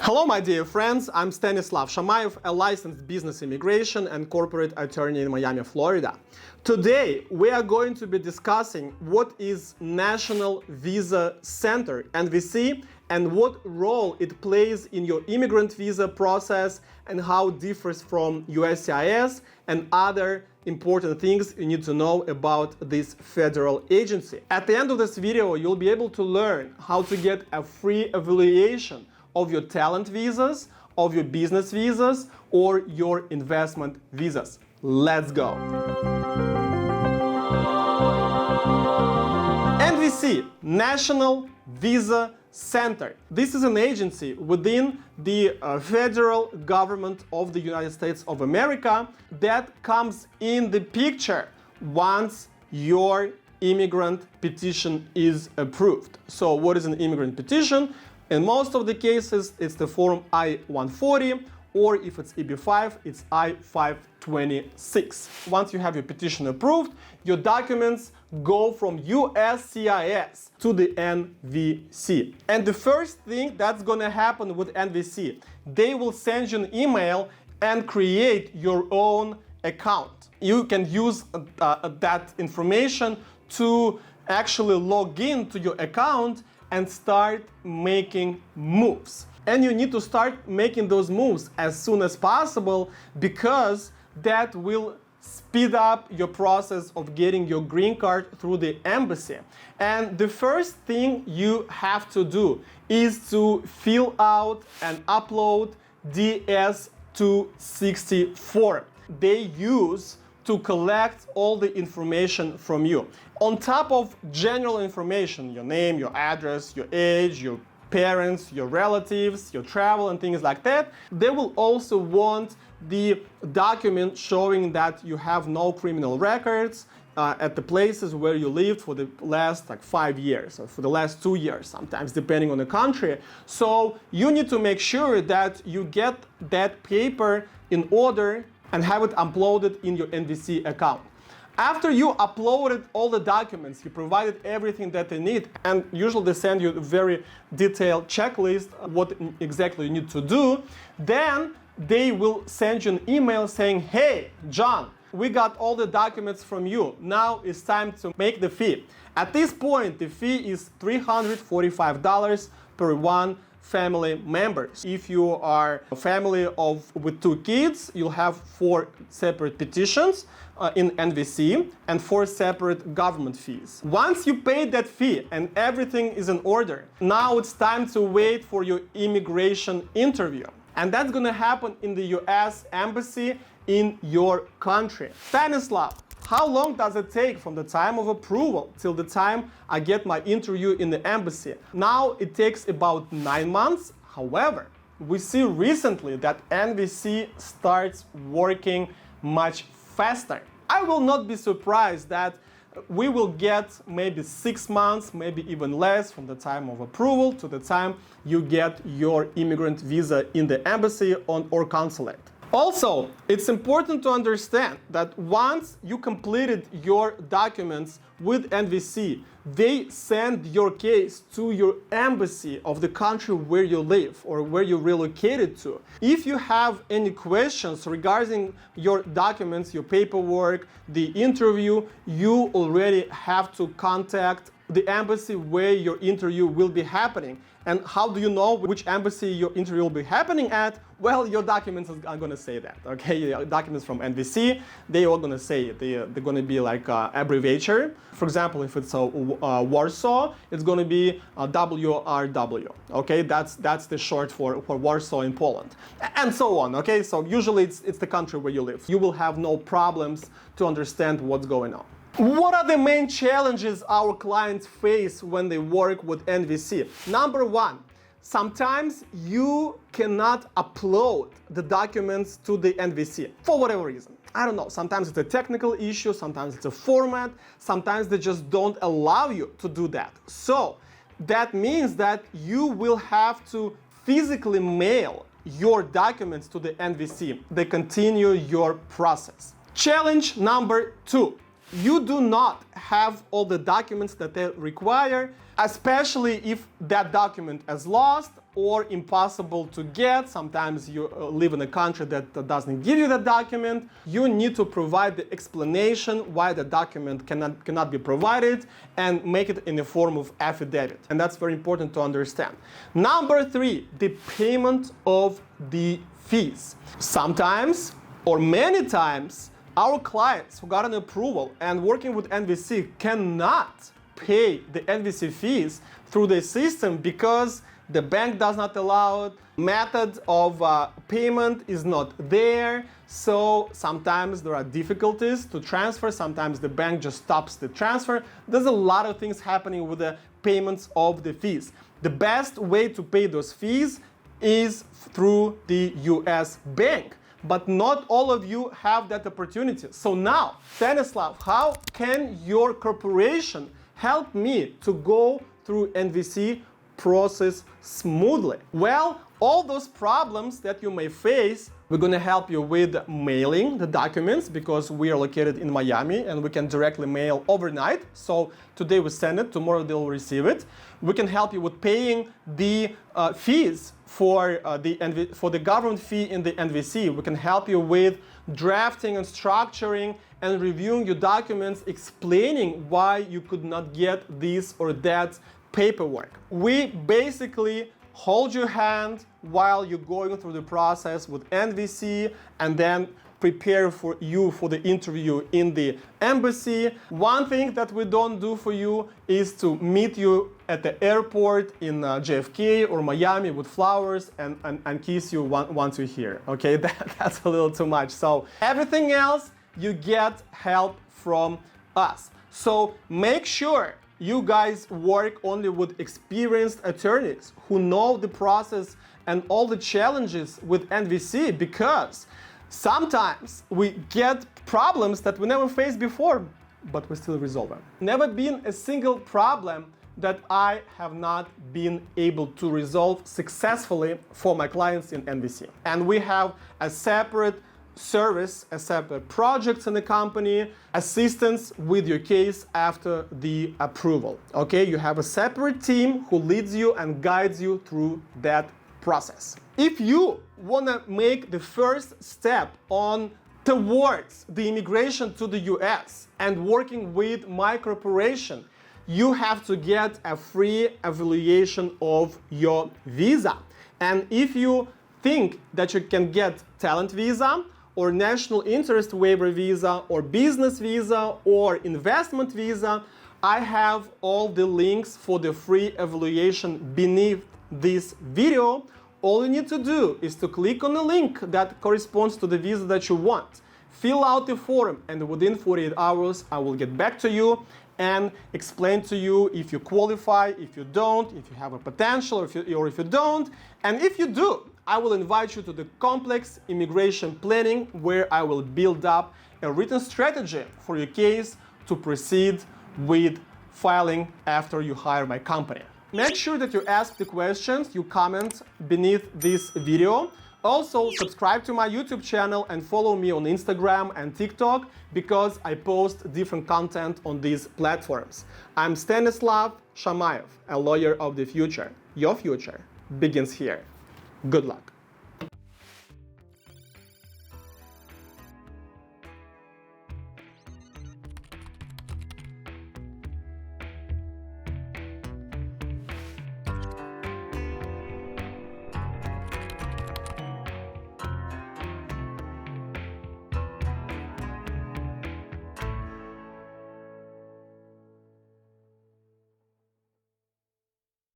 Hello, my dear friends. I'm Stanislav Shamayev, a licensed business immigration and corporate attorney in Miami, Florida. Today, we are going to be discussing what is National Visa Center, NVC, and what role it plays in your immigrant visa process and how it differs from USCIS and other important things you need to know about this federal agency. At the end of this video, you'll be able to learn how to get a free evaluation of your talent visas, of your business visas, or your investment visas. Let's go. NVC, National Visa Center. This is an agency within the federal government of the United States of America that comes in the picture once your immigrant petition is approved. So what is an immigrant petition? In most of the cases, it's the form I-140, or if it's EB-5, it's I-526. Once you have your petition approved, your documents go from USCIS to the NVC. And the first thing that's gonna happen with NVC, they will send you an email and create your own account. You can use that information to actually log into your account and start making moves. And you need to start making those moves as soon as possible because that will speed up your process of getting your green card through the embassy. And the first thing you have to do is to fill out and upload DS-260 form they use to collect all the information from you. On top of general information, your name, your address, your age, your parents, your relatives, your travel and things like that, they will also want the document showing that you have no criminal records at the places where you lived for the last 5 years or for the last 2 years, sometimes depending on the country. So you need to make sure that you get that paper in order and have it uploaded in your NVC account. After you uploaded all the documents, you provided everything that they need, and usually they send you a very detailed checklist of what exactly you need to do, then they will send you an email saying, hey, John, we got all the documents from you. Now it's time to make the fee. At this point, the fee is $345 per one family members. If you are a family with 2 kids, you'll have 4 separate petitions in NVC and 4 separate government fees. Once you pay that fee and everything is in order, now it's time to wait for your immigration interview. And that's gonna happen in the US Embassy in your country. Stanislav, how long does it take from the time of approval till the time I get my interview in the embassy? Now it takes about 9 months. However, we see recently that NVC starts working much faster. I will not be surprised that we will get maybe 6 months, maybe even less from the time of approval to the time you get your immigrant visa in the embassy or consulate. Also, it's important to understand that once you completed your documents with NVC, they send your case to your embassy of the country where you live or where you relocated to. If you have any questions regarding your documents, your paperwork, the interview, you already have to contact the embassy where your interview will be happening. And how do you know which embassy your interview will be happening at? Well, your documents are going to say that, okay? Your documents from NVC, they are going to say it. They're going to be like abbreviature. For example, if it's Warsaw, it's going to be WRW, okay? That's the short for Warsaw in Poland, and so on, okay? So usually it's the country where you live. You will have no problems to understand what's going on. What are the main challenges our clients face when they work with NVC? Number 1, sometimes you cannot upload the documents to the NVC for whatever reason. I don't know, sometimes it's a technical issue, sometimes it's a format, sometimes they just don't allow you to do that. So that means that you will have to physically mail your documents to the NVC. They continue your process. Challenge number 2. You do not have all the documents that they require, especially if that document is lost or impossible to get. Sometimes you live in a country that doesn't give you the document. You need to provide the explanation why the document cannot be provided and make it in the form of affidavit. And that's very important to understand. Number 3, the payment of the fees. Sometimes, or many times, our clients who got an approval and working with NVC cannot pay the NVC fees through the system because the bank does not allow it, method of payment is not there, so sometimes there are difficulties to transfer, sometimes the bank just stops the transfer. There's a lot of things happening with the payments of the fees. The best way to pay those fees is through the US bank. But not all of you have that opportunity. So now, Stanislav, how can your corporation help me to go through NVC process smoothly? Well, all those problems that you may face, we're going to help you with mailing the documents because we are located in Miami and we can directly mail overnight. So today we send it, tomorrow they'll receive it. We can help you with paying the fees for the government fee in the NVC. We can help you with drafting and structuring and reviewing your documents, explaining why you could not get this or that paperwork. We basically hold your hand while you're going through the process with NVC and then prepare for you for the interview in the embassy. One thing that we don't do for you is to meet you at the airport in JFK or Miami with flowers and kiss you once you're here. Okay, that's a little too much. So everything else, you get help from us. So make sure you guys work only with experienced attorneys who know the process and all the challenges with NVC, because sometimes we get problems that we never faced before, but we still resolve them. Never been a single problem that I have not been able to resolve successfully for my clients in NVC. And we have a separate service, a separate projects in the company, assistance with your case after the approval. Okay, you have a separate team who leads you and guides you through that process. If you want to make the first step on towards the immigration to the US and working with my corporation, you have to get a free evaluation of your visa. And if you think that you can get talent visa or national interest waiver visa or business visa or investment visa, I have all the links for the free evaluation beneath this video. All you need to do is to click on the link that corresponds to the visa that you want. Fill out the form, and within 48 hours, I will get back to you and explain to you if you qualify, if you don't, if you have a potential, or if you don't. And if you do, I will invite you to the complex immigration planning, where I will build up a written strategy for your case to proceed with filing after you hire my company. Make sure that you ask the questions, you comment beneath this video. Also, subscribe to my YouTube channel and follow me on Instagram and TikTok, because I post different content on these platforms. I'm Stanislav Shamaev, a lawyer of the future. Your future begins here. Good luck.